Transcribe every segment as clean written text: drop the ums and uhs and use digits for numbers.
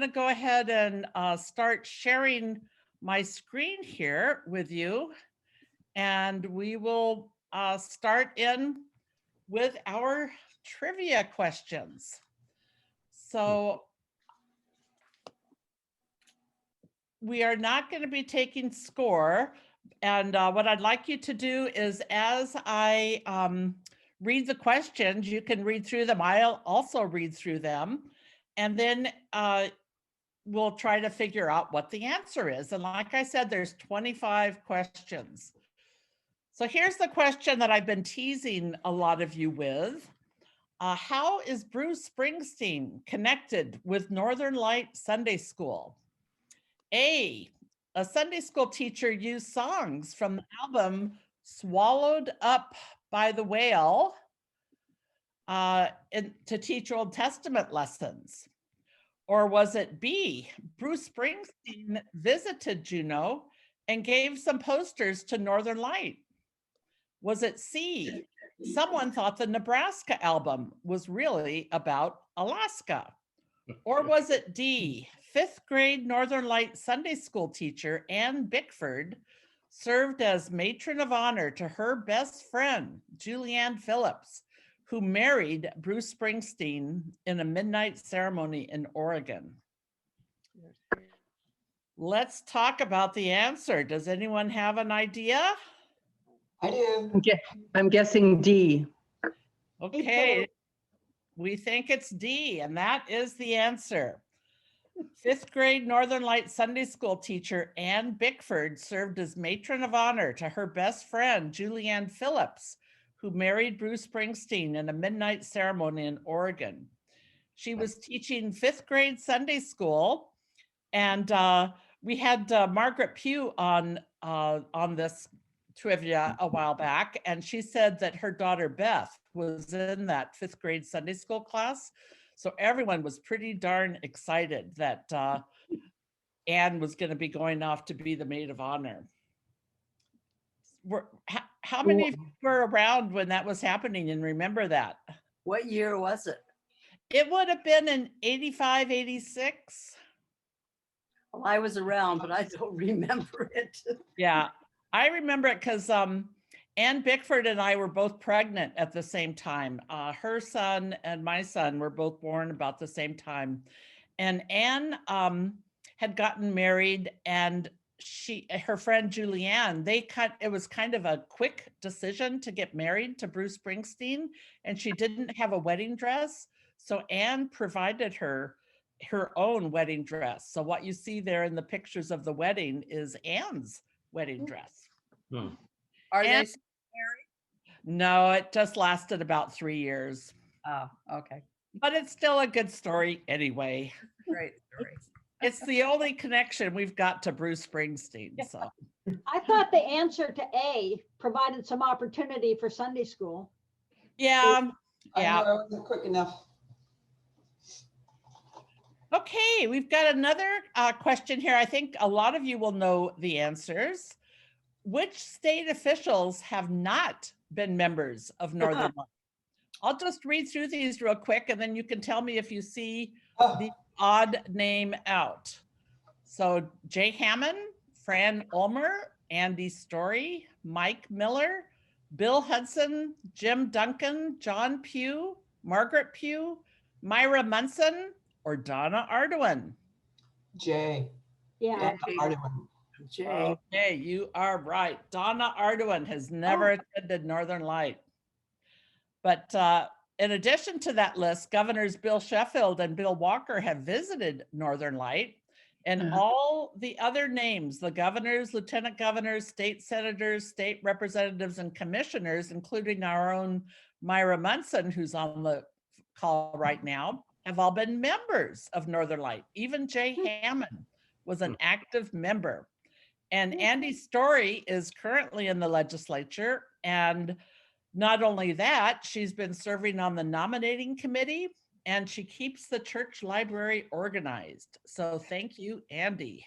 to go ahead and start sharing my screen here with you. And we will start in with our trivia questions. So we are not going to be taking score. And what I'd like you to do is, as I read the questions, you can read through them. I'll also read through them. And then we'll try to figure out what the answer is. And like I said, there's 25 questions. So here's the question that I've been teasing a lot of you with. How is Bruce Springsteen connected with Northern Light Sunday School? A Sunday school teacher used songs from the album Swallowed Up by the Whale to teach Old Testament lessons. Or was it B, Bruce Springsteen visited Juneau and gave some posters to Northern Light? Was it C, someone thought the Nebraska album was really about Alaska? Or was it D, 5th grade Northern Light Sunday school teacher Ann Bickford served as matron of honor to her best friend, Julianne Phillips, who married Bruce Springsteen in a midnight ceremony in Oregon? Let's talk about the answer. Does anyone have an idea? I do. I'm guessing D. Okay, we think it's D, and that is the answer. 5th grade Northern Light Sunday school teacher Ann Bickford served as matron of honor to her best friend, Julianne Phillips, who married Bruce Springsteen in a midnight ceremony in Oregon. She was teaching 5th grade Sunday school, and we had Margaret Pugh on this trivia a while back, and she said that her daughter Beth was in that 5th grade Sunday school class. So everyone was pretty darn excited that Anne was going to be going off to be the maid of honor. How many of you were around when that was happening and remember that? What year was it? It would have been in 85, 86. Well, I was around, but I don't remember it. Yeah, I remember it because Ann Bickford and I were both pregnant at the same time. Her son and my son were both born about the same time. And Ann had gotten married, and her friend Julianne, it was kind of a quick decision to get married to Bruce Springsteen, and she didn't have a wedding dress. So Ann provided her own wedding dress. So what you see there in the pictures of the wedding is Ann's wedding dress. Are they married? No, it just lasted about 3 years. Oh, okay. But it's still a good story anyway. Great story. It's the only connection we've got to Bruce Springsteen. So I thought the answer to A provided some opportunity for Sunday school. yeah. I know I wasn't quick enough. Okay, we've got another question here. I think a lot of you will know the answers. Which state officials have not been members of Northern Light? I'll just read through these real quick, and then you can tell me if you see the odd name out. So Jay Hammond, Fran Ulmer, Andy Story, Mike Miller, Bill Hudson, Jim Duncan, John Pugh, Margaret Pugh, Myra Munson, or Donna Arduin? Jay. Yeah. Arduin. Jay. Okay, you are right. Donna Arduin has never attended Northern Light. But in addition to that list, Governors Bill Sheffield and Bill Walker have visited Northern Light, and all the other names, the governors, lieutenant governors, state senators, state representatives, and commissioners, including our own Myra Munson, who's on the call right now, have all been members of Northern Light. Even Jay Hammond was an active member. And Andy Story is currently in the legislature. And not only that, she's been serving on the nominating committee, and she keeps the church library organized. So thank you, Andy.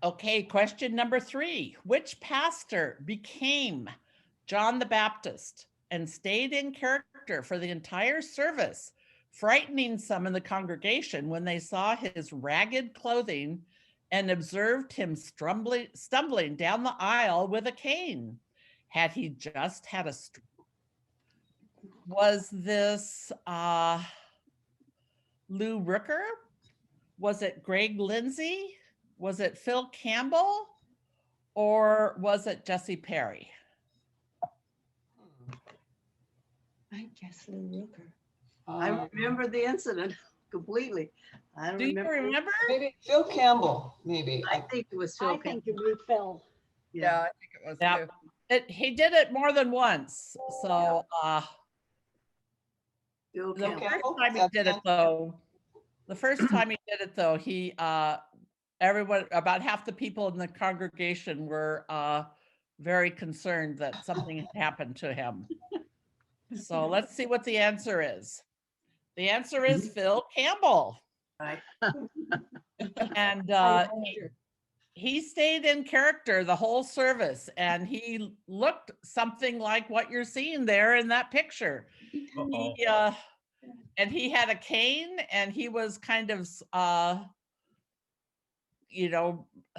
Okay, question number 3. Which pastor became John the Baptist and stayed in character character for the entire service, frightening some in the congregation when they saw his ragged clothing and observed him stumbling down the aisle with a cane. Had he just had a was this Lou Rooker? Was it Greg Lindsay? Was it Phil Campbell? Or was it Jesse Perry? I guess Lou Rooker. I I remember the incident completely. I don't Do you remember. remember? Maybe Phil Campbell, maybe. I think it was Phil I think Campbell. it would be Phil. Yeah, I think it was Yeah. too. He did it more than once. So Phil the Campbell. first Campbell? time he Is that did the it though, he everyone, about half the people in the congregation were very concerned that something had happened to him. So let's see what the answer is. The answer is Phil Campbell. Right. And I he stayed in character the whole service, and he looked something like what you're seeing there in that picture. He, and he had a cane, and he was kind of,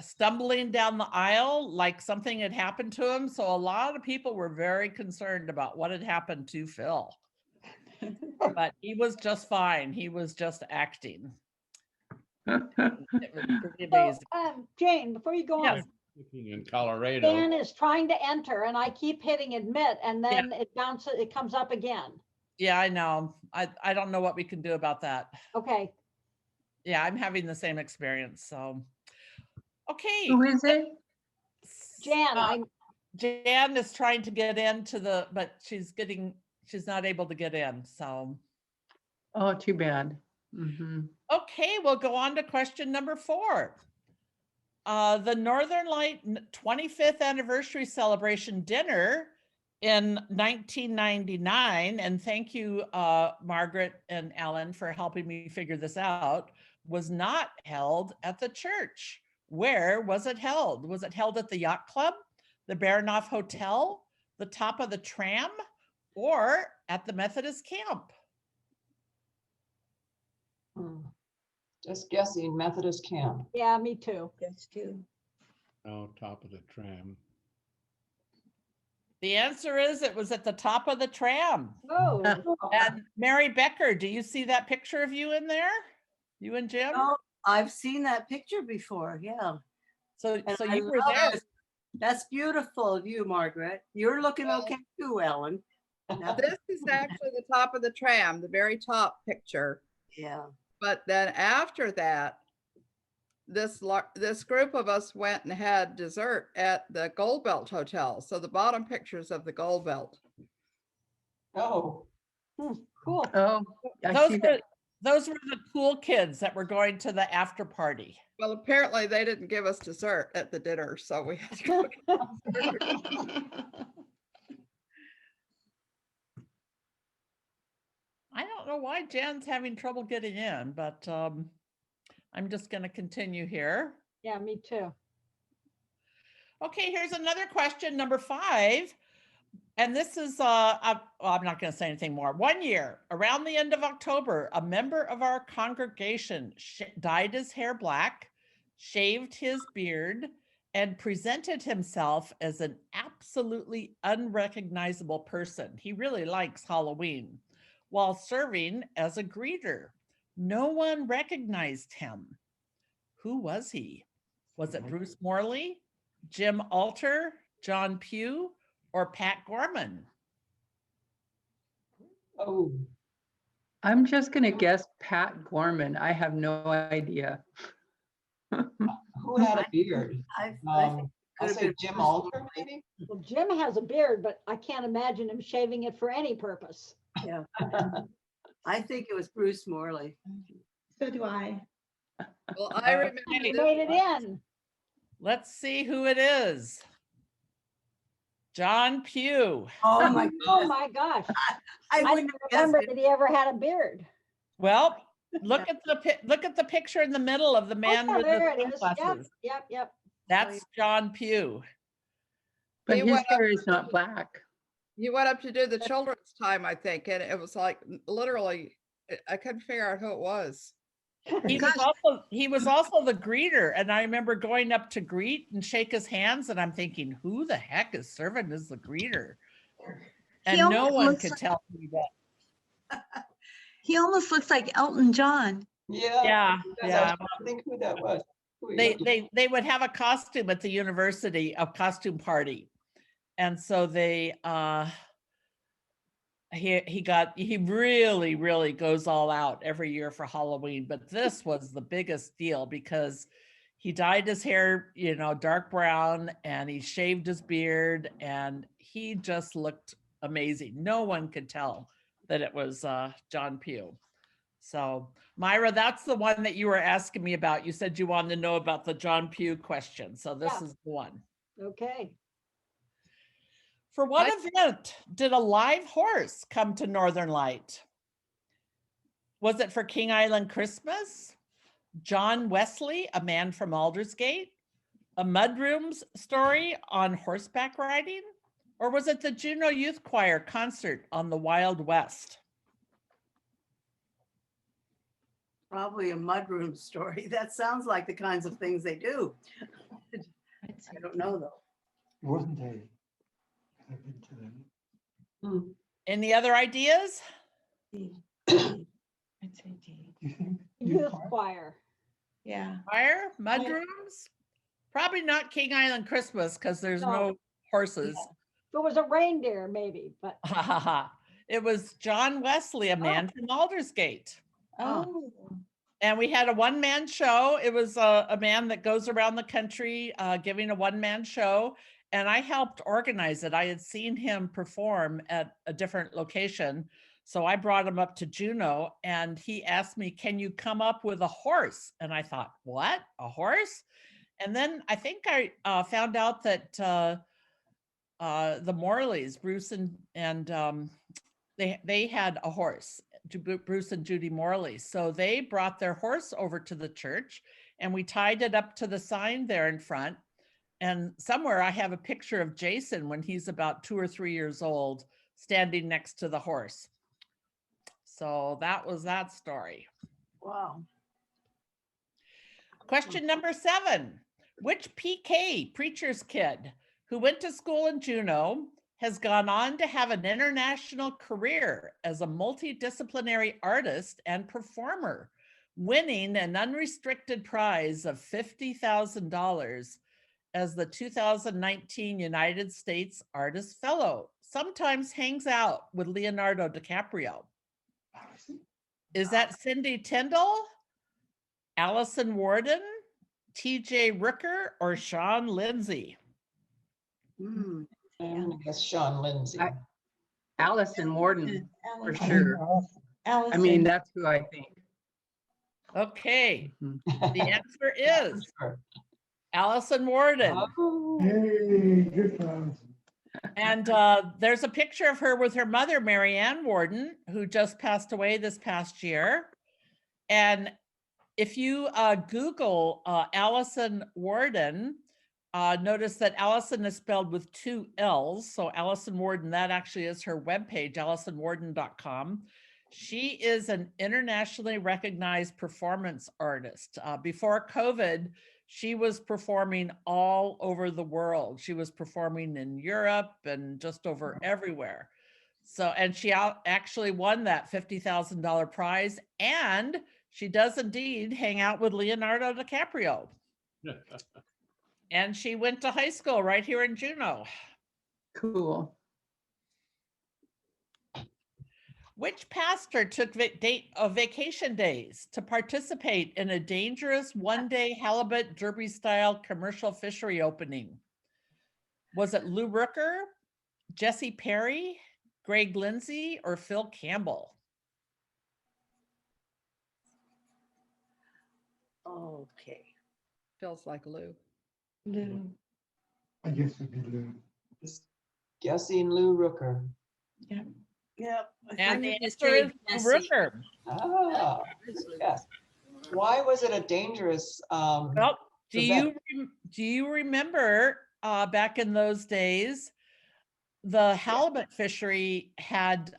stumbling down the aisle like something had happened to him. So a lot of people were very concerned about what had happened to Phil. But he was just fine. He was just acting. It was pretty So, amazing. Jane, before you go Yes. on, In Colorado. Dan is trying to enter and I keep hitting admit and then it bounces, it comes up again. Yeah, I know. I don't know what we can do about that. Okay, Yeah, I'm having the same experience. So, okay. Who is it? Jan, Jan is trying to get into but she's not able to get in. So, Oh, too bad. Mhm. okay, we'll go on to question number 4. The Northern Light 25th anniversary celebration dinner in 1999, and thank you, Margaret and Ellen, for helping me figure this out, was not held at the church. Where was it held? Was it held at the Yacht Club, the Baranoff Hotel, the top of the tram, or at the Methodist camp? Just guessing, Methodist camp. yeah, me too. That's too. Oh, top of the tram. The answer is it was at the top of the tram. Oh, And Mary Becker, do you see that picture of you in there? You and Jim? Oh, I've seen that picture before. Yeah. So And I you were love there. it. That's beautiful of you, Margaret. You're looking okay too, Ellen. Now- This is actually the top of the tram, the very top picture. Yeah. But then after that, this group of us went and had dessert at the Gold Belt Hotel. So the bottom pictures of the Gold Belt. Oh, cool. Oh, I see that. Those were the cool kids that were going to the after party. Well, apparently they didn't give us dessert at the dinner, so we had to go get dessert. I don't know why Jan's having trouble getting in, but I'm just going to continue here. Yeah, me too. Okay, here's another question, number 5. And this is, I'm not going to say anything more. 1 year, around the end of October, a member of our congregation dyed his hair black, shaved his beard, and presented himself as an absolutely unrecognizable person. He really likes Halloween, while serving as a greeter. No one recognized him. Who was he? Was it Bruce Morley, Jim Alter, John Pugh, or Pat Gorman? oh, I'm just gonna guess Pat Gorman. I have no idea. who had a beard? I think I'll could've say been Jim Bruce Alter, Morley. maybe? Well, Jim has a beard, but I can't imagine him shaving it for any purpose. Yeah. I think it was Bruce Morley. So do I. Well, I remember He this made it one. in. Let's see who it is. John Pugh. Oh my Oh goodness. my gosh. I I wouldn't didn't have guessed remember it. that he ever had a beard. Well, look at the picture in the middle of the man Oh, with there the it is. sunglasses. Yep. That's John Pugh. But He his went up hair is not black. You went up to do the children's time, I think, and it was like literally, I couldn't figure out who it was. He was also the greeter, and I remember going up to greet and shake his hands, and I'm thinking, who the heck is serving as the greeter? And no almost one looks could like- tell me that. He almost looks like Elton John. Yeah. Yeah, because yeah. I don't think who that was. Who he looked like. They would have a costume at the university, a costume party. And so he really goes all out every year for Halloween, but this was the biggest deal because he dyed his hair, dark brown, and he shaved his beard, and he just looked amazing. No one could tell that it was John Pugh. So Myra, that's the one that you were asking me about. You said you wanted to know about the John Pugh question. So this Yeah. is the one. Okay. For what event did a live horse come to Northern Light? Was it for King Island Christmas? John Wesley, a man from Aldersgate? A mudrooms story on horseback riding? Or was it the Juneau Youth Choir concert on the Wild West? Probably a mudroom story. That sounds like the kinds of things they do. I don't know though. Wasn't they? I've been to them. Hmm. Any other ideas? I'd say D. You think? Youth choir. Yeah. Choir, mudrooms? Probably not King Island Christmas because there's no horses. If it was a reindeer, maybe, but It was John Wesley, a man from Aldersgate. Oh. And we had a one-man show. It was a man that goes around the country giving a one-man show. And I helped organize it. I had seen him perform at a different location. So I brought him up to Juneau and he asked me, can you come up with a horse? And I thought, what, a horse? And then I think I found out that the Morleys, Bruce and they had a horse, Bruce and Judy Morley. So they brought their horse over to the church and we tied it up to the sign there in front. And somewhere I have a picture of Jason when he's about 2 or 3 years old, standing next to the horse. So that was that story. Wow. Question number 7. Which PK, preacher's kid, who went to school in Juneau, has gone on to have an international career as a multidisciplinary artist and performer, winning an unrestricted prize of $50,000 as the 2019 United States Artist Fellow, sometimes hangs out with Leonardo DiCaprio? Is that Cindy Tyndall, Allison Warden, TJ Rooker, or Sean Lindsay? Hmm. I'm gonna guess Sean Lindsay. Allison Warden, for Allison. sure. I mean, that's who I think. Okay, Mhm. the answer is Sure. Allison Warden. Oh, Hey, good times. And there's a picture of her with her mother, Marianne Warden, who just passed away this past year. And if you Google Allison Warden, notice that Allison is spelled with 2 L's. So Allison Warden, that actually is her webpage, AllisonWarden.com. She is an internationally recognized performance artist. Before COVID, she was performing all over the world. She was performing in Europe and just over everywhere. So, and she actually won that $50,000 prize. And she does indeed hang out with Leonardo DiCaprio. And she went to high school right here in Juneau. Cool. Which pastor took vacation days to participate in a dangerous one-day halibut derby-style commercial fishery opening? Was it Lou Rooker, Jesse Perry, Greg Lindsay, or Phil Campbell? Okay. Feels like Lou. Lou. I guess it'd be Lou. guessing Lou Rooker. Yep. And the think it's answer is Jesse. Lou Rooker. Ah, yes. Why was it a dangerous? Well, do event? you remember back in those days, the halibut fishery had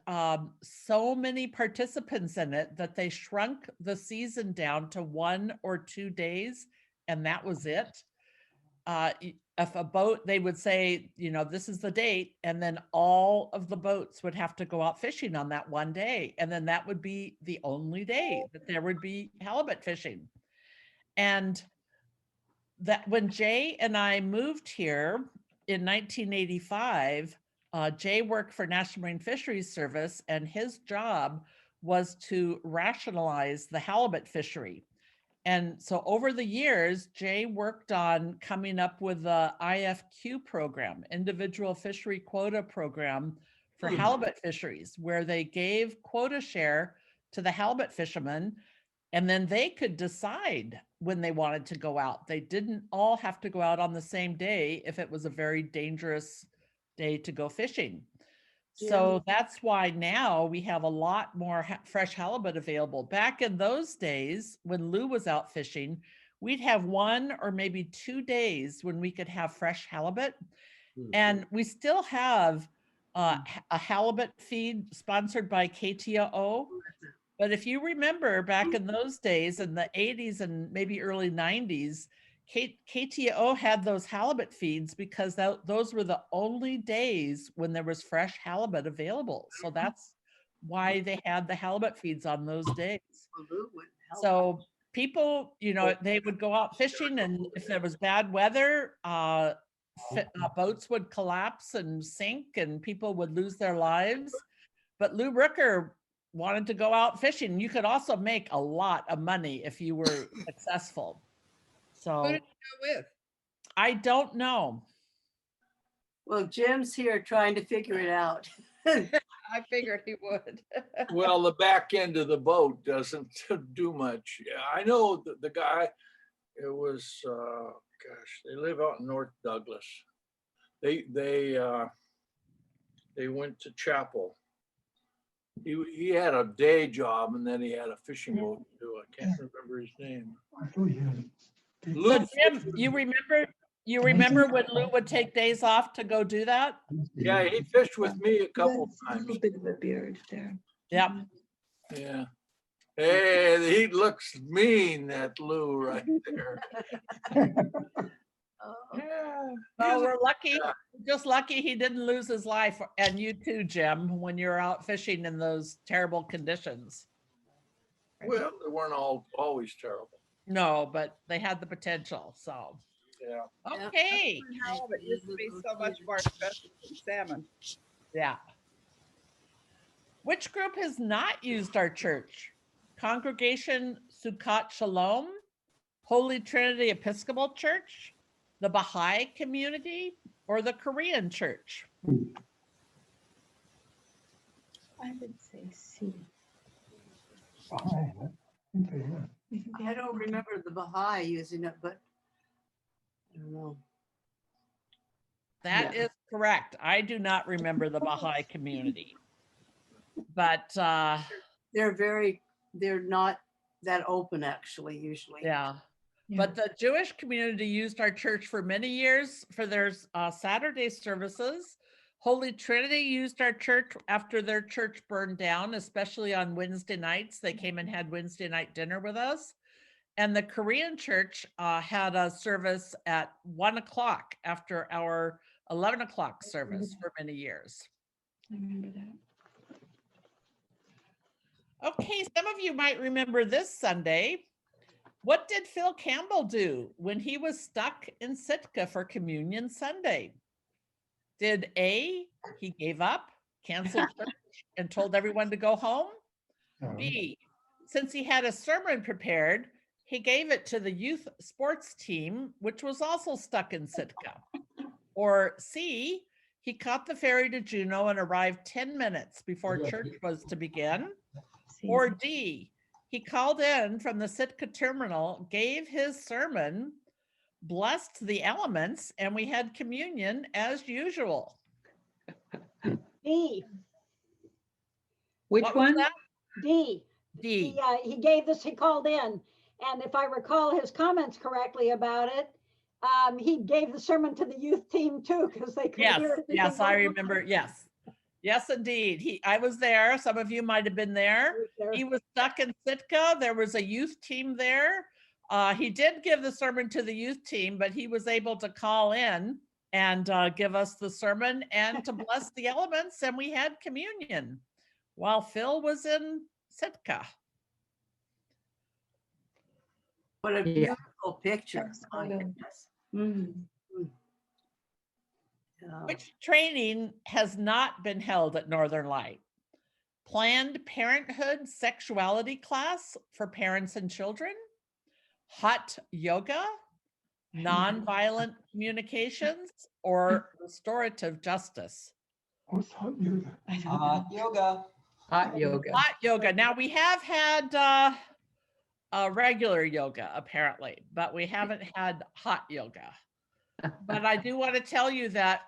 so many participants in it that they shrunk the season down to 1 or 2 days, and that was it. If a boat, they would say, you know, this is the date, and then all of the boats would have to go out fishing on that one day, and then that would be the only day that there would be halibut fishing. And that when Jay and I moved here in 1985, Jay worked for National Marine Fisheries Service, and his job was to rationalize the halibut fishery. And so over the years, Jay worked on coming up with the IFQ program, Individual Fishery Quota Program for halibut fisheries, where they gave quota share to the halibut fishermen, and then they could decide when they wanted to go out. They didn't all have to go out on the same day if it was a very dangerous day to go fishing. So that's why now we have a lot more fresh halibut available. Back in those days, when Lou was out fishing, we'd have 1 or maybe 2 days when we could have fresh halibut. And we still have a halibut feed sponsored by KTO. But if you remember back in those days, in the 80s and maybe early 90s, KTO had those halibut feeds because those were the only days when there was fresh halibut available. So that's why they had the halibut feeds on those days. So people, you know, they would go out fishing, and if there was bad weather, boats would collapse and sink and people would lose their lives. But Lou Rooker wanted to go out fishing. You could also make a lot of money if you were successful. Who So did you go with? I don't know. Well, Jim's here trying to figure it out. I figured he would. Well, the back end of the boat doesn't do much. Yeah, I know the guy, it was, gosh, they live out in North Douglas. They went to Chapel. He had a day job and then he had a fishing boat too. I can't remember his name. I thought you had. So Jim, you remember when Lou would take days off to go do that? Yeah, he fished with me a couple A times. little bit of a beard there. Yep. Yeah. Hey, he looks mean, that Lou right there. Yeah. Well, we're lucky, just lucky he didn't lose his life, and you too, Jim, when you're out fishing in those terrible conditions. Well, they weren't always terrible. No, but they had the potential, so. Yeah. Okay, Halibut used to be so much more expensive than salmon. yeah. Which group has not used our church? Congregation Sukkot Shalom, Holy Trinity Episcopal Church, the Baha'i community, or the Korean church? I would say C. Okay, yeah. I don't remember the Baha'i using it, but I don't know. That is correct. I do not remember the Baha'i community. But they're not that open actually, usually. yeah. But the Jewish community used our church for many years for their Saturday services. Holy Trinity used our church after their church burned down, especially on Wednesday nights. They came and had Wednesday night dinner with us. And the Korean church had a service at 1 o'clock after our 11 o'clock service for many years. I remember that. Okay, some of you might remember this Sunday. What did Phil Campbell do when he was stuck in Sitka for Communion Sunday? Did A, he gave up, canceled church, and told everyone to go home? B, since he had a sermon prepared, he gave it to the youth sports team, which was also stuck in Sitka. Or C, he caught the ferry to Juneau and arrived 10 minutes before church was to begin. Or D, he called in from the Sitka terminal, gave his sermon, blessed the elements, and we had communion as usual. D, Which What was one? that? D. D. He gave this, he called in. And if I recall his comments correctly about it, He gave the sermon to the youth team too, because they could Yes, hear everything yes, I going on. remember. Yes. Yes, indeed. I was there. Some of you might have been there. There. He was stuck in Sitka. There was a youth team there. He did give the sermon to the youth team, but he was able to call in and give us the sermon and to bless the elements. And we had communion while Phil was in Sitka. What a Yeah. beautiful picture. That's My cool. goodness. Mm. Yeah. Which training has not been held at Northern Light? Planned Parenthood sexuality class for parents and children, hot yoga, nonviolent communications, or restorative justice? What's hot yoga? I don't know. Yoga. Hot yoga. Hot yoga. Now we have had regular yoga apparently, but we haven't had hot yoga. But I do want to tell you that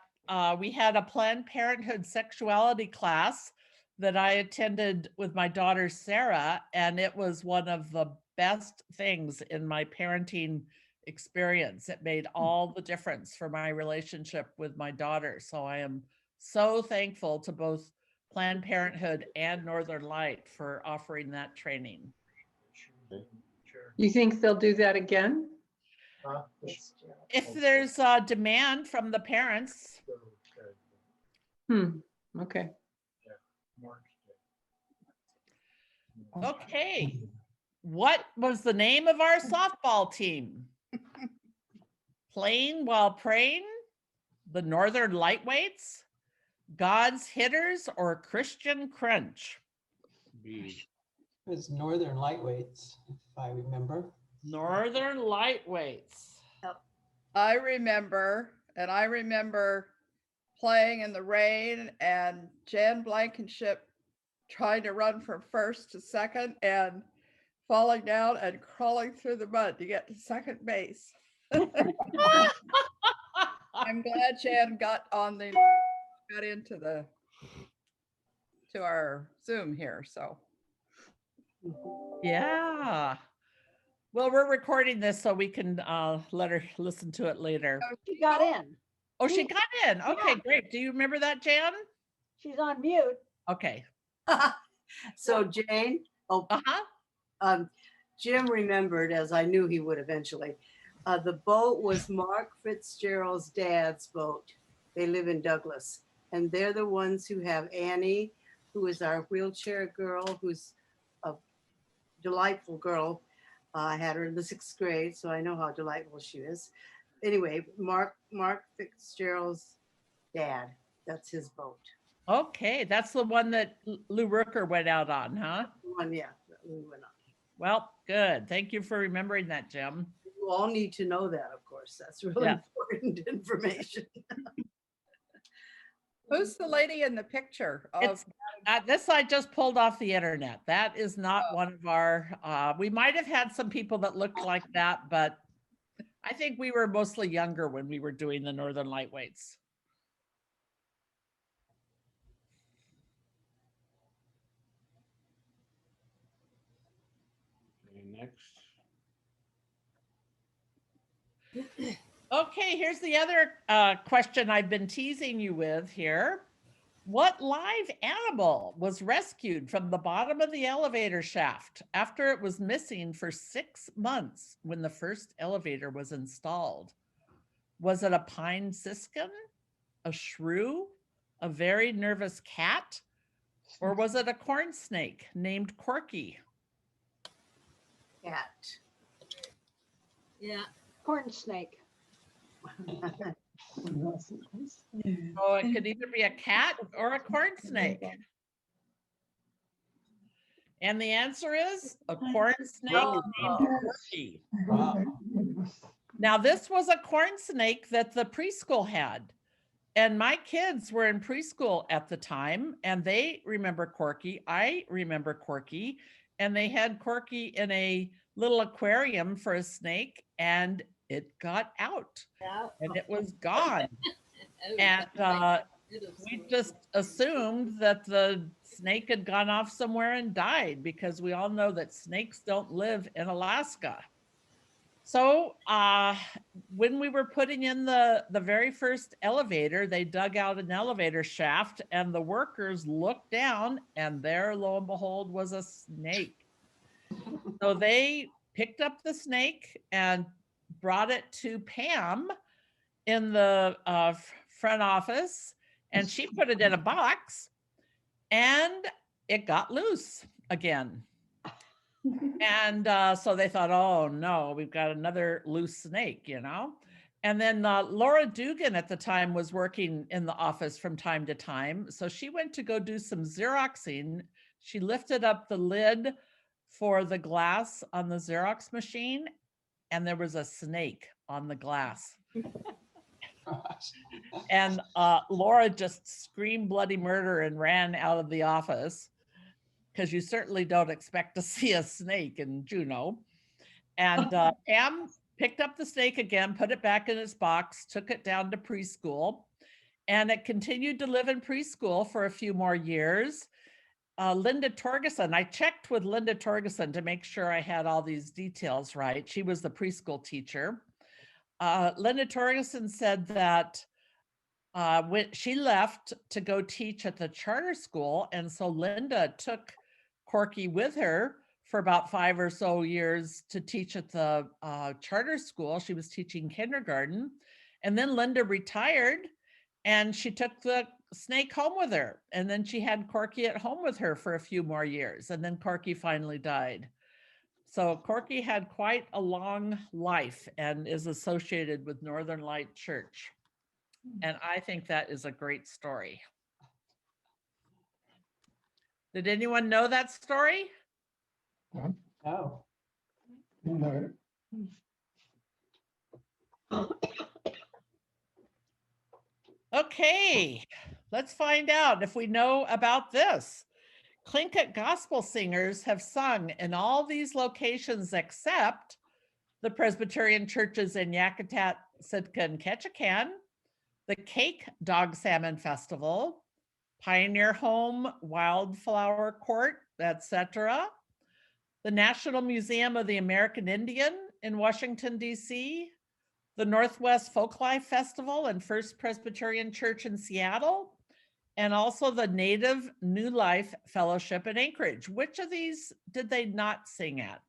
we had a Planned Parenthood sexuality class that I attended with my daughter, Sarah, and it was one of the best things in my parenting experience. It made all the difference for my relationship with my daughter. So I am so thankful to both Planned Parenthood and Northern Light for offering that training. You think they'll do that again? If there's a demand from the parents. Okay. Okay. What was the name of our softball team? Playing while praying, the Northern Lightweights, God's Hitters, or Christian Crunch? B. It was Northern Lightweights, if I remember. Northern Lightweights. I remember playing in the rain and Jan Blankenship trying to run from first to second and falling down and crawling through the mud to get to second base. I'm glad Jan got into to our Zoom here, so. Yeah. Well, we're recording this so we can let her listen to it later. She got in. Oh, she got in. Okay, Yeah. great. Do you remember that, Jan? She's on mute. Okay. So Jane, Uh-huh. Jim remembered, as I knew he would eventually, the boat was Mark Fitzgerald's dad's boat. They live in Douglas, and they're the ones who have Annie, who is our wheelchair girl, who's a delightful girl. I had her in the 6th grade, so I know how delightful she is. Anyway, Mark Fitzgerald's dad, that's his boat. Okay, that's the one that Lou Rooker went out on, huh? One, yeah, that we went on. Well, good. Thank you for remembering that, Jim. You all need to know that, of course. That's really Yeah. important information. Who's the lady in the picture? It's this I just pulled off the internet. That is not one of our, we might have had some people that looked like that, but I think we were mostly younger when we were doing the Northern Lightweights. Okay, next. Okay, here's the other question I've been teasing you with here. What live animal was rescued from the bottom of the elevator shaft after it was missing for 6 months when the first elevator was installed? Was it a pine siskin, a shrew, a very nervous cat, or was it a corn snake named Corky? Cat. Yeah. Corn snake. Oh, it could either be a cat or a corn snake. And the answer is a corn snake named Corky. Wow. Now, this was a corn snake that the preschool had. And my kids were in preschool at the time, and they remember Corky. I remember Corky. And they had Corky in a little aquarium for a snake, and it got out. Yeah. And it was gone. And we just assumed that the snake had gone off somewhere and died, because we all know that snakes don't live in Alaska. So when we were putting in the very first elevator, they dug out an elevator shaft and the workers looked down and there, lo and behold, was a snake. So they picked up the snake and brought it to Pam in the front office, and she put it in a box and it got loose again. And so they thought, oh no, we've got another loose snake, you know? And then Laura Dugan at the time was working in the office from time to time. So she went to go do some Xeroxing. She lifted up the lid for the glass on the Xerox machine, and there was a snake on the glass. And Laura just screamed bloody murder and ran out of the office, because you certainly don't expect to see a snake in Juneau. And Pam picked up the snake again, put it back in its box, took it down to preschool, and it continued to live in preschool for a few more years. Linda Torgeson, I checked with Linda Torgeson to make sure I had all these details right. She was the preschool teacher. Linda Torgeson said that when she left to go teach at the charter school, and so Linda took Corky with her for about 5 or so years to teach at the charter school. She was teaching kindergarten, and then Linda retired and she took the snake home with her, and then she had Corky at home with her for a few more years, and then Corky finally died. So Corky had quite a long life and is associated with Northern Light Church. And I think that is a great story. Did anyone know that story? No. No. Okay, let's find out if we know about this. Tlingit gospel singers have sung in all these locations except the Presbyterian churches in Yakutat, Sitka, and Ketchikan, the Cake Dog Salmon Festival, Pioneer Home, Wildflower Court, etc., the National Museum of the American Indian in Washington, D.C., the Northwest Folklife Festival and First Presbyterian Church in Seattle, and also the Native New Life Fellowship in Anchorage. Which of these did they not sing at?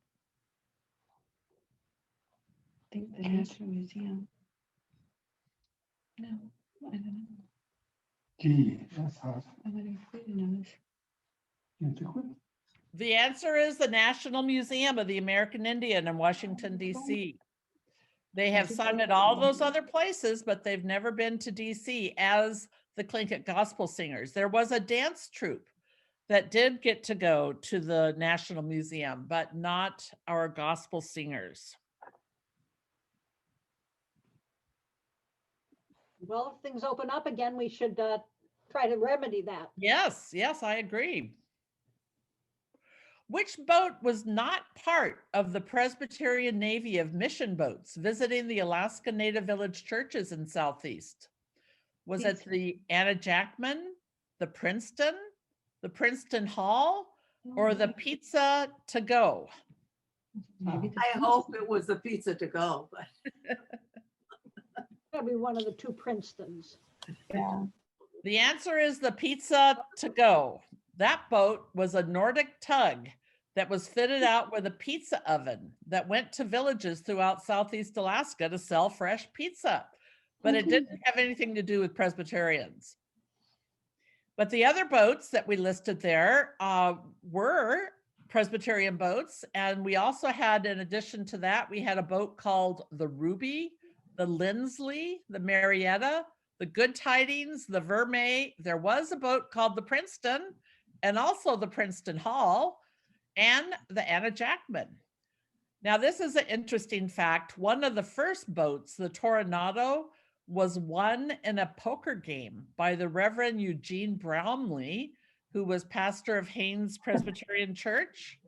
I think the National Museum. No, I don't know. Gee, that's hard. I wonder if Frida knows. The answer is the National Museum of the American Indian in Washington, D.C. They have sung at all those other places, but they've never been to D.C. as the Tlingit Gospel Singers. There was a dance troupe that did get to go to the National Museum, but not our gospel singers. Well, if things open up again, we should try to remedy that. Yes, I agree. Which boat was not part of the Presbyterian Navy of mission boats visiting the Alaska Native Village churches in Southeast? Was it the Anna Jackman, the Princeton Hall, or the Pizza to Go? Maybe I hope it was the pizza to go, but Probably one of the two Princetons. Yeah. The answer is the Pizza to Go. That boat was a Nordic tug that was fitted out with a pizza oven that went to villages throughout Southeast Alaska to sell fresh pizza, but it didn't have anything to do with Presbyterians. But the other boats that we listed there were Presbyterian boats. And we also had, in addition to that, we had a boat called the Ruby, the Lindsley, the Marietta, the Good Tidings, the Vermeer. There was a boat called the Princeton, and also the Princeton Hall, and the Anna Jackman. Now, this is an interesting fact. One of the first boats, the Toronado, was won in a poker game by the Reverend Eugene Bromley, who was pastor of Haynes Presbyterian Church.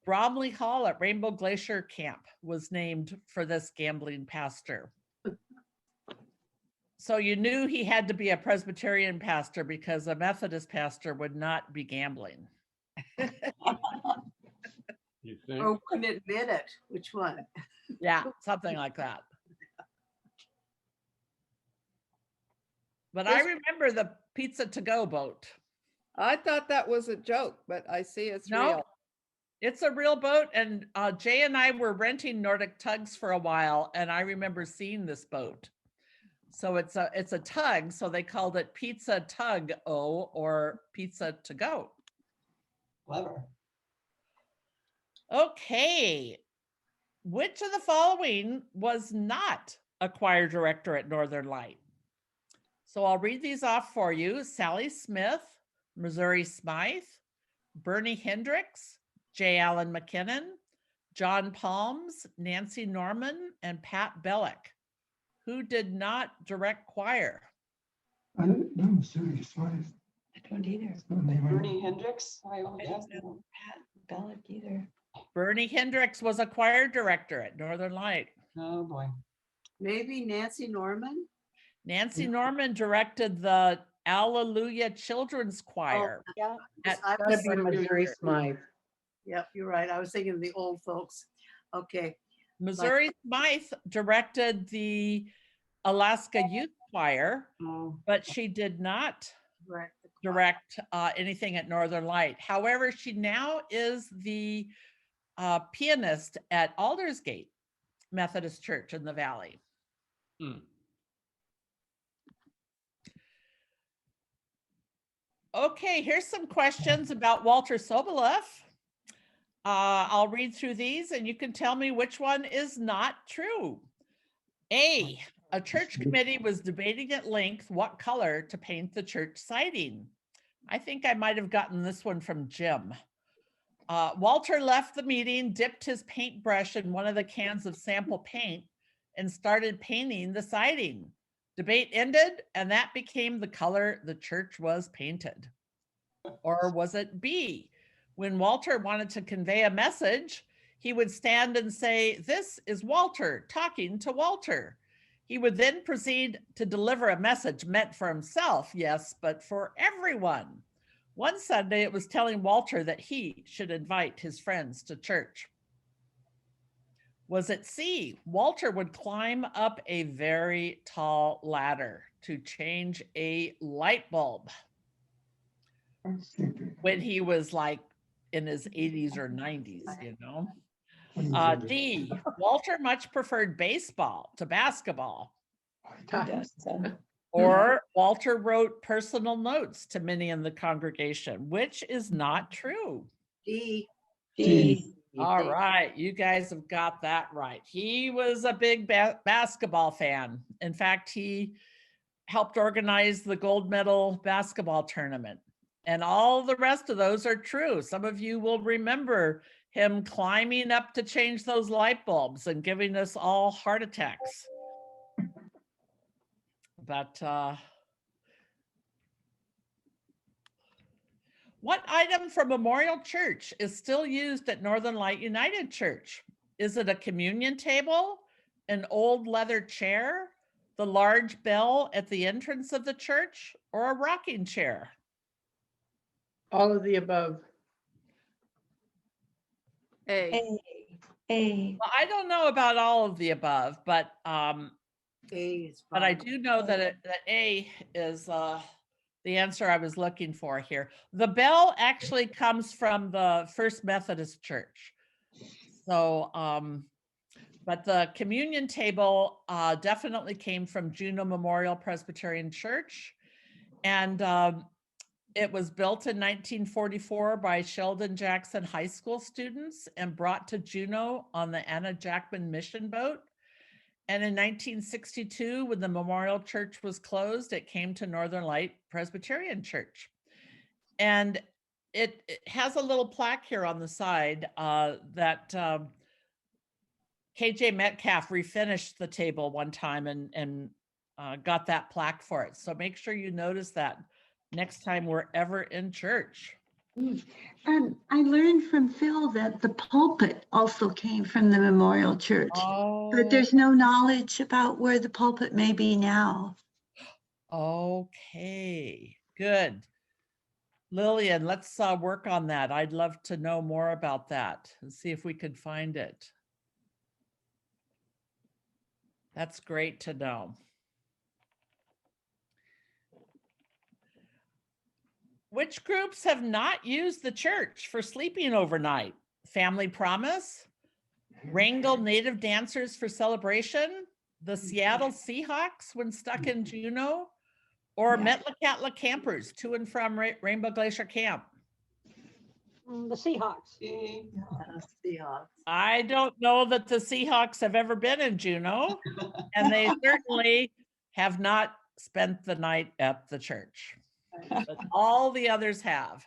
Bromley Hall at Rainbow Glacier Camp was named for this gambling pastor. So you knew he had to be a Presbyterian pastor because a Methodist pastor would not be gambling. You think? or wouldn't admit it. Which one? Yeah, something like that. But I remember the pizza to go boat. I thought that was a joke, but I see it's No, real. it's a real boat. And Jay and I were renting Nordic tugs for a while, and I remember seeing this boat. So it's a tug, so they called it Pizza Tug O or Pizza to Go. Clever. Okay. Which of the following was not a choir director at Northern Light? So I'll read these off for you. Sally Smith, Missouri Smythe, Bernie Hendricks, J. Allen McKinnon, John Palms, Nancy Norman, and Pat Bellick. Who did not direct choir? I don't know Missouri Smythe. I don't either. That's not a name I know. Bernie Hendricks? I I guess. don't know Pat Bellick either. Bernie Hendricks was a choir director at Northern Light. Oh, boy. Maybe Nancy Norman? Nancy Norman directed the Alleluia Children's Oh, Choir. Yeah. I Gotta was be Missouri Smythe. Yep, you're right. I was thinking of the old folks. Okay. Missouri Smythe directed the Alaska Youth Choir, Oh, but she did not Correct. direct anything at Northern Light. However, she now is the pianist at Aldersgate Methodist Church in the Valley. Okay, here's some questions about Walter Soboleff. I'll read through these and you can tell me which one is not true. A church committee was debating at length what color to paint the church siding. I think I might have gotten this one from Jim. Walter left the meeting, dipped his paintbrush in one of the cans of sample paint, and started painting the siding. Debate ended, and that became the color the church was painted. Or was it B? When Walter wanted to convey a message, he would stand and say, "This is Walter talking to Walter." He would then proceed to deliver a message meant for himself, yes, but for everyone. One Sunday, it was telling Walter that he should invite his friends to church. Was it C? Walter would climb up a very tall ladder to change a light bulb when he was like in his 80s or 90s, you know? D, Walter much preferred baseball to basketball. Or Walter wrote personal notes to many in the congregation, which is not true. D. All right, you guys have got that right. He was a big basketball fan. In fact, he helped organize the gold medal basketball tournament. And all the rest of those are true. Some of you will remember him climbing up to change those light bulbs and giving us all heart attacks. But what item from Memorial Church is still used at Northern Light United Church? Is it a communion table, an old leather chair, the large bell at the entrance of the church, or a rocking chair? All of the above. A. Well, I don't know about all of the above, but A is but I probably- do know that that A is the answer I was looking for here. The bell actually comes from the First Methodist Church. So, but the communion table definitely came from Juneau Memorial Presbyterian Church. And it was built in 1944 by Sheldon Jackson High School students and brought to Juneau on the Anna Jackman mission boat. And in 1962, when the Memorial Church was closed, it came to Northern Light Presbyterian Church. And it has a little plaque here on the side that KJ Metcalf refinished the table one time and got that plaque for it. So make sure you notice that next time we're ever in church. I learned from Phil that the pulpit also came from the Memorial Church, but there's no knowledge about where the pulpit may be now. Okay, good. Lillian, let's work on that. I'd love to know more about that and see if we could find it. That's great to know. Which groups have not used the church for sleeping overnight? Family Promise, Wrangell Native Dancers for Celebration, the Seattle Seahawks when stuck in Juneau, or Metlakatla Campers to and from Rainbow Glacier Camp? The Seahawks. Seahawks. I don't know that the Seahawks have ever been in Juneau, and they certainly have not spent the night at the church. But all the others have.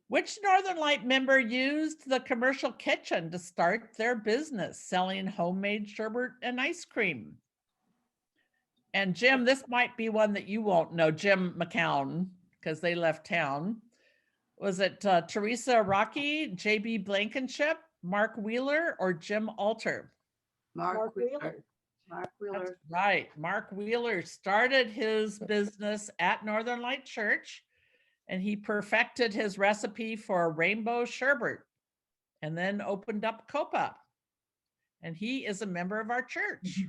Which Northern Light member used the commercial kitchen to start their business selling homemade sherbet and ice cream? And Jim, this might be one that you won't know, Jim McCown, because they left town. Was it Teresa Rocky, J.B. Blankenship, Mark Wheeler, or Jim Alter? Mark Wheeler. Wheeler. Mark That's Wheeler. right. Mark Wheeler started his business at Northern Light Church, and he perfected his recipe for rainbow sherbet and then opened up Copa. And he is a member of our church.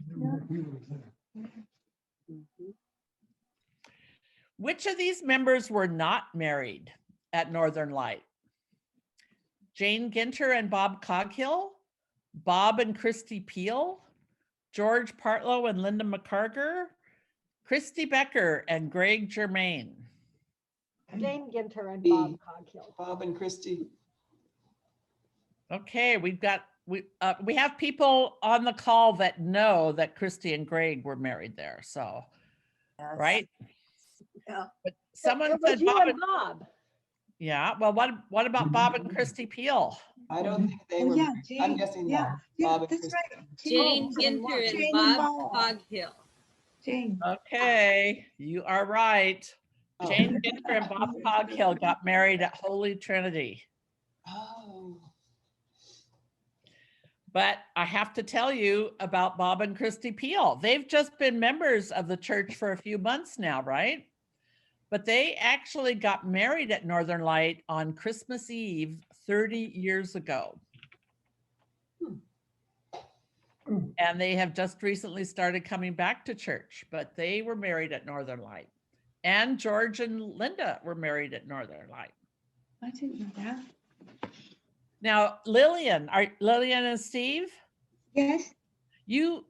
Which of these members were not married at Northern Light? Jane Ginter and Bob Coghill, Bob and Christy Peel, George Partlow and Linda McCarger, Christy Becker and Greg Germain. Jane Ginter and B. Bob Coghill. Bob and Christy. Okay, we have people on the call that know that Christy and Greg were married there. So, Yes. right? Yeah. But someone It was said you Bob. and Bob. Yeah. Well, what about Bob and Christy Peel? I don't think they were. Yeah, married. I'm Jane. guessing Yeah, no. yeah, Bob and that's Christy. right. Jane Jane Ginter and and Bob Bob. Coghill. Jane. Okay, you are right. Oh. Jane Ginter and Bob Coghill got married at Holy Trinity. Oh. But I have to tell you about Bob and Christy Peel. They've just been members of the church for a few months now, right? But they actually got married at Northern Light on Christmas Eve 30 years ago. And they have just recently started coming back to church, but they were married at Northern Light. And George and Linda were married at Northern Light. I didn't know that. Now, Lillian and Steve, Yes, you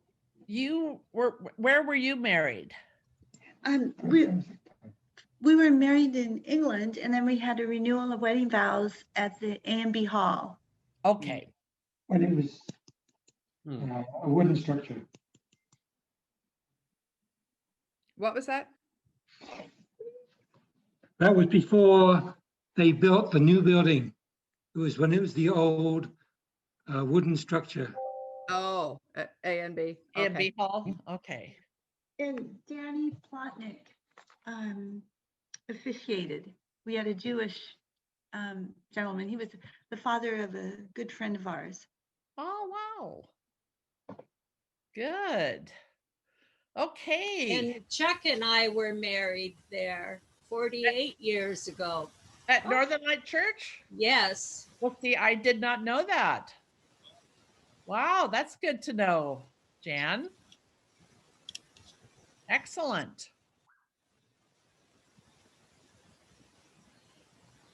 were, where were you married? we were married in England, and then we had a renewal of wedding vows at the A&B Hall. Okay. But it was a wooden structure. What was that? That was before they built the new building. It was when it was the old wooden structure. Oh, A and B. A&B Okay. Hall, okay. And Danny Plotnick officiated. We had a Jewish gentleman. He was the father of a good friend of ours. Oh, wow. Good. Okay. And Chuck and I were married there 48 years ago. At Northern Light Church? Yes. Well, see, I did not know that. Wow, that's good to know, Jan. Excellent.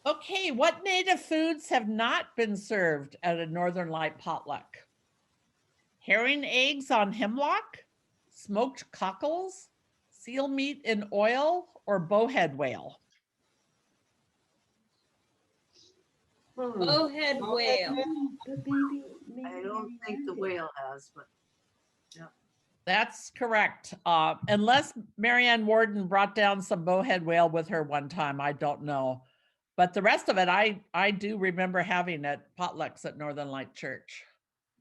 Okay, what native foods have not been served at a Northern Light potluck? Herring eggs on hemlock, smoked cockles, seal meat in oil, or bowhead whale? Bowhead whale. I don't think the whale has, but That's correct. Unless Marianne Warden brought down some bowhead whale with her one time, I don't know. But the rest of it, I do remember having at potlucks at Northern Light Church.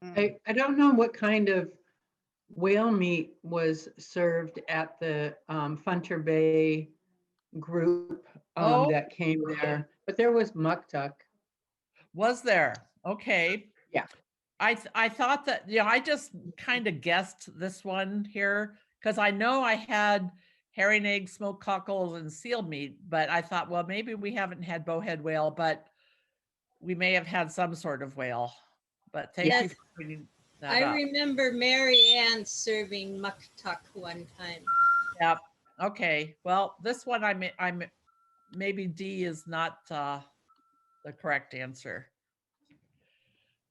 I don't know what kind of whale meat was served at the Funter Bay group Oh. that came there, but there was muktuk. Was there? Okay. Yeah. I thought that, I just kind of guessed this one here because I know I had herring eggs, smoked cockles, and seal meat, but I thought, well, maybe we haven't had bowhead whale, but we may have had some sort of whale. But thank you Yes. for bringing that I up. remember Mary Ann serving muktuk one time. Yep. Okay. Well, this one I'm maybe D is not the correct answer.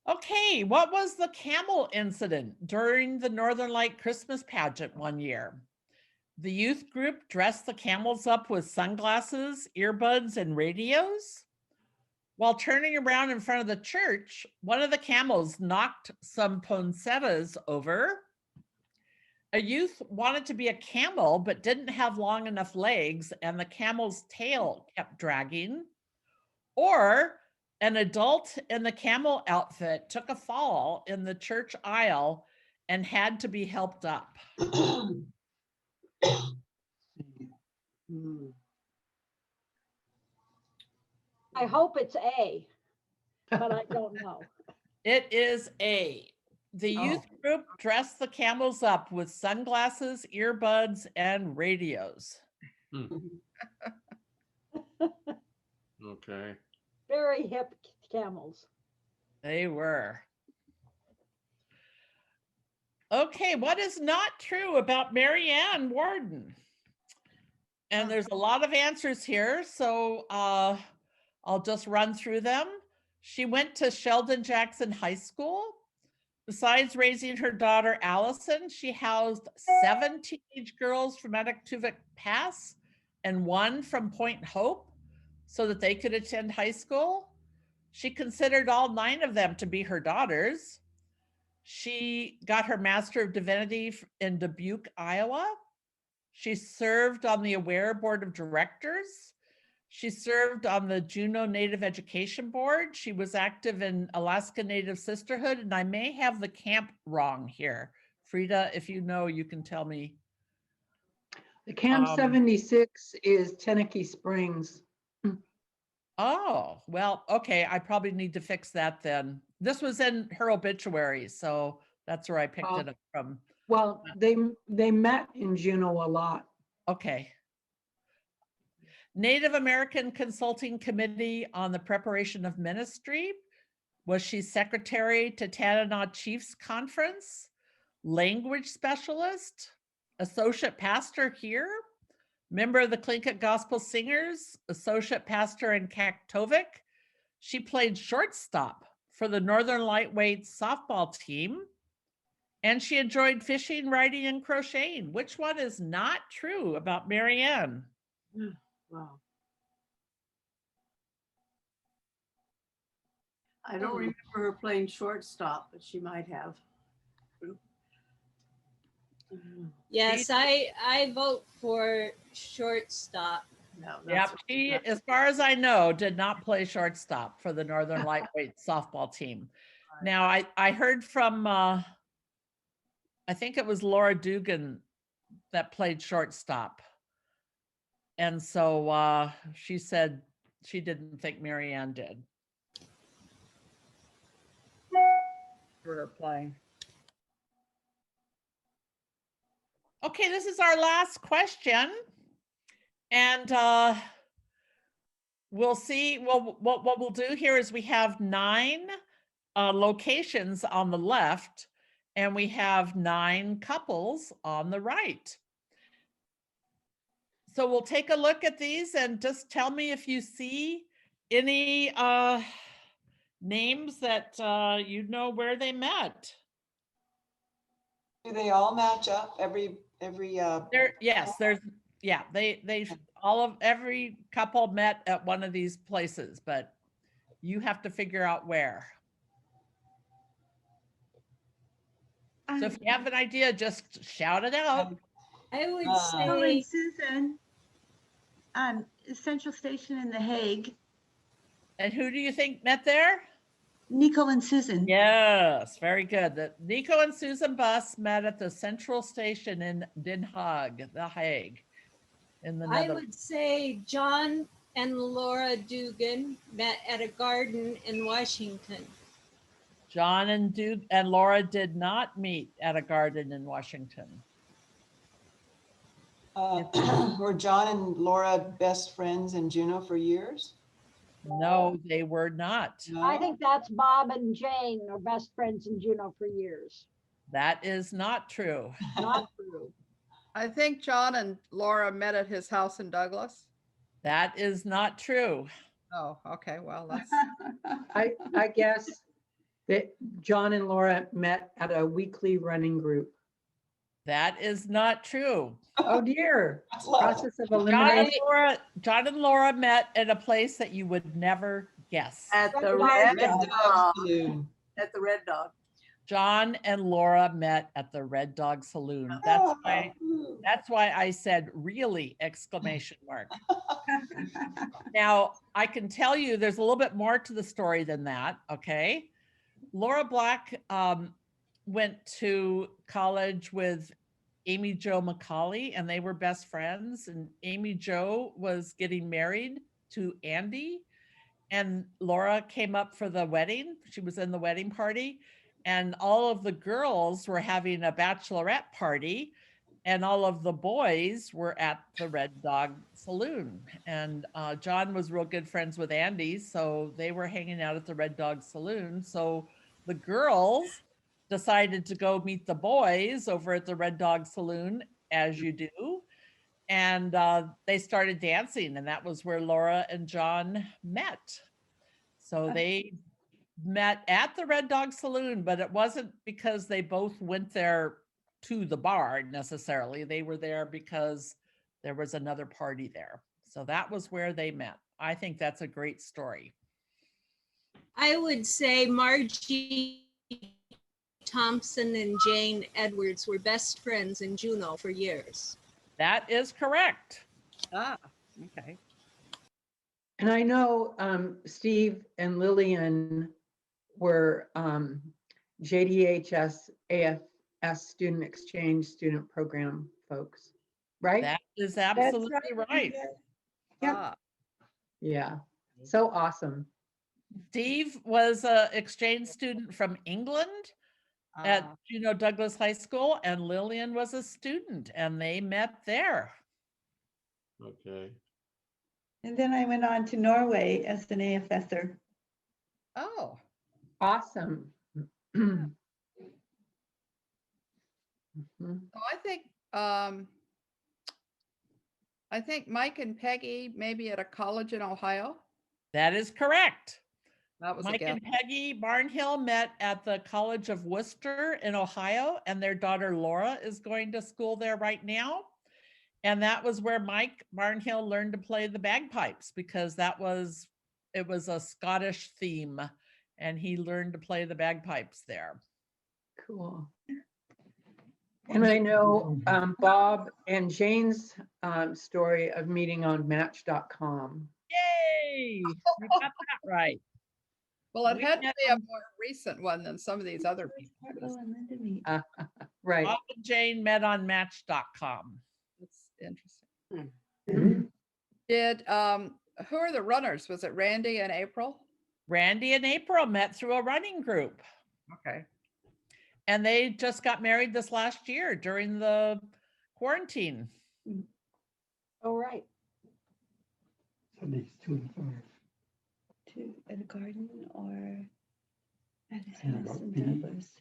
Okay, what was the camel incident during the Northern Light Christmas pageant one year? The youth group dressed the camels up with sunglasses, earbuds, and radios. While turning around in front of the church, one of the camels knocked some poinsettias over. A youth wanted to be a camel but didn't have long enough legs, and the camel's tail kept dragging. Or an adult in the camel outfit took a fall in the church aisle and had to be helped up. I hope it's A, but I don't know. It is A. The youth group dressed the camels up with sunglasses, earbuds, and radios. Okay. Very hip camels. They were. Okay, what is not true about Mary Ann Warden? And there's a lot of answers here, so I'll just run through them. She went to Sheldon Jackson High School. Besides raising her daughter Allison, she housed 7 teenage girls from Anaktuvuk Pass and 1 from Point Hope so that they could attend high school. She considered all 9 of them to be her daughters. She got her Master of Divinity in Dubuque, Iowa. She served on the Aware Board of Directors. She served on the Juneau Native Education Board. She was active in Alaska Native Sisterhood, and I may have the camp wrong here. Frida, if you know, you can tell me. The Camp 76 is Teneke Springs. Oh, well, okay. I probably need to fix that then. This was in her obituary, so that's where I picked it up from. Well, they met in Juneau a lot. Okay. Native American Consulting Committee on the Preparation of Ministry. Was she secretary to Tanana Chiefs Conference? Language specialist? Associate pastor here? Member of the Tlingit Gospel Singers? Associate pastor in Kaktovik? She played shortstop for the Northern Lightweight softball team. And she enjoyed fishing, writing, and crocheting. Which one is not true about Mary Ann? Wow. I don't remember her playing shortstop, but she might have. Yes, I vote for shortstop. No, Yeah, she, as far as I know, did not play shortstop for the Northern Lightweight softball team. Now, I heard from, I think it was Laura Dugan that played shortstop. And so she said she didn't think Mary Ann did. For her playing. Okay, this is our last question. And we'll see, well, what we'll do here is we have 9 locations on the left, and we have 9 couples on the right. So we'll take a look at these and just tell me if you see any names that you know where they met. Do they all match up? Every Yes, there's, yeah, they every couple met at one of these places, but you have to figure out where. So if you have an idea, just shout it out. I would Oh, and say, Susan, Central Station in The Hague. And who do you think met there? Nico and Susan. Yes, very good. That Nico and Susan Bus met at the Central Station in Den Haag, The Hague, in the I Netherlands. would say John and Laura Dugan met at a garden in Washington. John and Laura did not meet at a garden in Washington. Were John and Laura best friends in Juneau for years? No, they were not. I No? think that's Bob and Jane are best friends in Juneau for years. That is not true. Not true. I think John and Laura met at his house in Douglas. That is not true. Oh, okay. Well, that's I guess that John and Laura met at a weekly running group. That is not true. Oh dear. That's love. Process of John and elimination. John and Laura met at a place that you would never guess. At the Red Red Red Dog Dog. Saloon. At the Red Dog. John and Laura met at the Red Dog Saloon. That's why I said really exclamation mark. Now, I can tell you there's a little bit more to the story than that, okay? Laura Black went to college with Amy Jo McCauley, and they were best friends. And Amy Jo was getting married to Andy, and Laura came up for the wedding. She was in the wedding party, and all of the girls were having a bachelorette party, and all of the boys were at the Red Dog Saloon. And John was real good friends with Andy, so they were hanging out at the Red Dog Saloon. So the girls decided to go meet the boys over at the Red Dog Saloon, as you do. And they started dancing, and that was where Laura and John met. So they met at the Red Dog Saloon, but it wasn't because they both went there to the bar necessarily. They were there because there was another party there. So that was where they met. I think that's a great story. I would say Margie Thompson and Jane Edwards were best friends in Juneau for years. That is correct. okay. And I know Steve and Lillian were JDHS AFS student exchange student program folks, right? That is absolutely right. Yeah. Yeah. So awesome. Steve was an exchange student from England at Juneau Douglas High School, and Lillian was a student, and they met there. Okay. And then I went on to Norway as an AFSer. Oh, Awesome. Mhm. so I think Mike and Peggy maybe at a college in Ohio. That is correct. That was a Mike guess. and Peggy Barnhill met at the College of Worcester in Ohio, and their daughter Laura is going to school there right now. And that was where Mike Barnhill learned to play the bagpipes, because it was a Scottish theme, and he learned to play the bagpipes there. Cool. And I know Bob and Jane's story of meeting on Match.com. Yay! You got that right. Well, it We had to met be a on- more recent one than some of these other people. Hartwell and Linda meet. Right. Bob and Jane met on Match.com. That's interesting. Mhm. Did who are the runners? Was it Randy and April? Randy and April met through a running group, Okay. and they just got married this last year during the quarantine. Oh, right. Sundays 2 and 5. To at a garden or at his And house in about the- Douglas.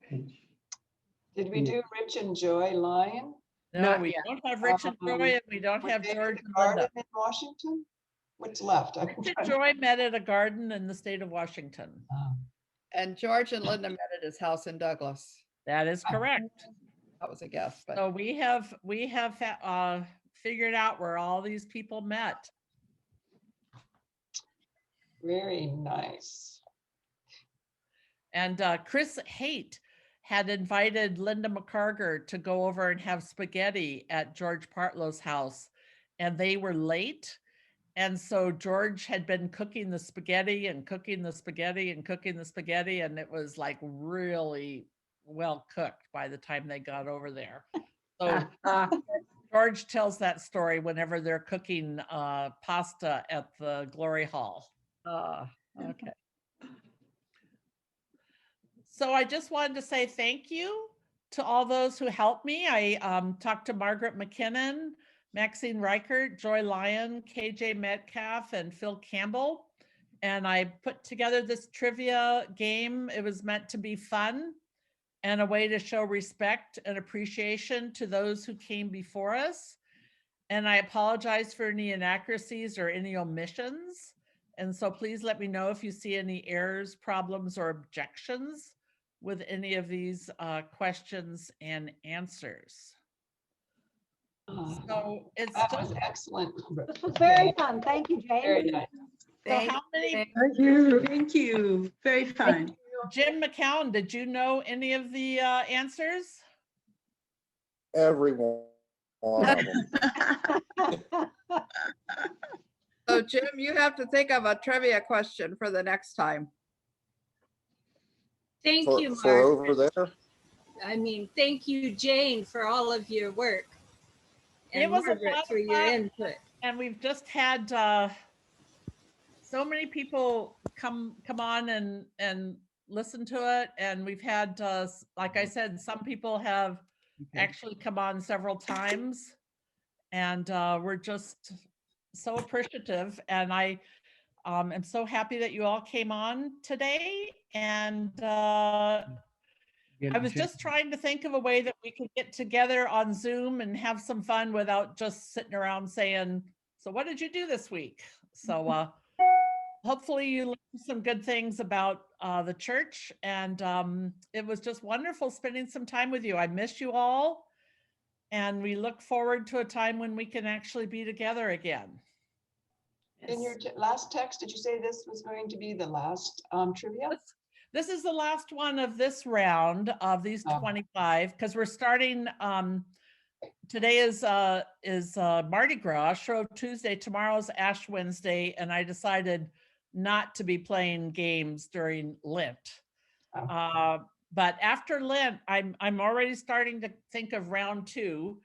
Page. Did we do Rich and Joy Lyon? No, Not we yet. don't have Rich and Joy, and we don't Were have they at George the and garden Linda. in Washington? What's left? I'm Rich and trying to- Joy met at a garden in the state of Washington. And George and Linda met at his house in Douglas. That is correct. That was a guess, but So we have figured out where all these people met. Very nice. And Chris Haight had invited Linda McCarger to go over and have spaghetti at George Partlow's house, and they were late. And so George had been cooking the spaghetti and cooking the spaghetti and cooking the spaghetti, and it was like really well cooked by the time they got over there. So George tells that story whenever they're cooking pasta at the Glory Hall. okay. So I just wanted to say thank you to all those who helped me. I talked to Margaret McKinnon, Maxine Reichert, Joy Lyon, KJ Metcalf, and Phil Campbell. And I put together this trivia game. It was meant to be fun and a way to show respect and appreciation to those who came before us. And I apologize for any inaccuracies or any omissions. And so please let me know if you see any errors, problems, or objections with any of these questions and answers. So it's That just was excellent. This was very fun. Thank you, Very Jane. nice. so how many? Thank you. Thank you. Very fun. Jim McCown, did you know any of the answers? Every one of them. So Jim, you have to think of a trivia question for the next time. Thank you, For Mark. over there. I mean, thank you, Jane, for all of your work. It And was a Margaret lot for of your fun. input. And we've just had so many people come on and listen to it. And we've had, like I said, some people have actually come on several times. And we're just so appreciative. And I am so happy that you all came on today. And I was just trying to think of a way that we could get together on Zoom and have some fun without just sitting around saying, so what did you do this week? So hopefully you learned some good things about the church. And it was just wonderful spending some time with you. I miss you all. And we look forward to a time when we can actually be together again. In your last text, did you say this was going to be the last trivia? This is the last one of this round of these 25, because we're starting, today is Mardi Gras, Shrove Tuesday, tomorrow's Ash Wednesday, and I decided not to be playing games during Lent. But after Lent, I'm already starting to think of round 2.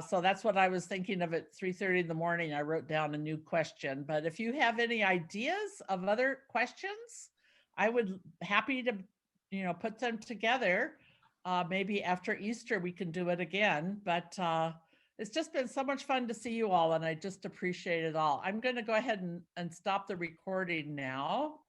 So that's what I was thinking of at 3:30 in the morning. I wrote down a new question, but if you have any ideas of other questions, I would happy to, put them together. Maybe after Easter, we can do it again, but it's just been so much fun to see you all, and I just appreciate it all. I'm going to go ahead and stop the recording now.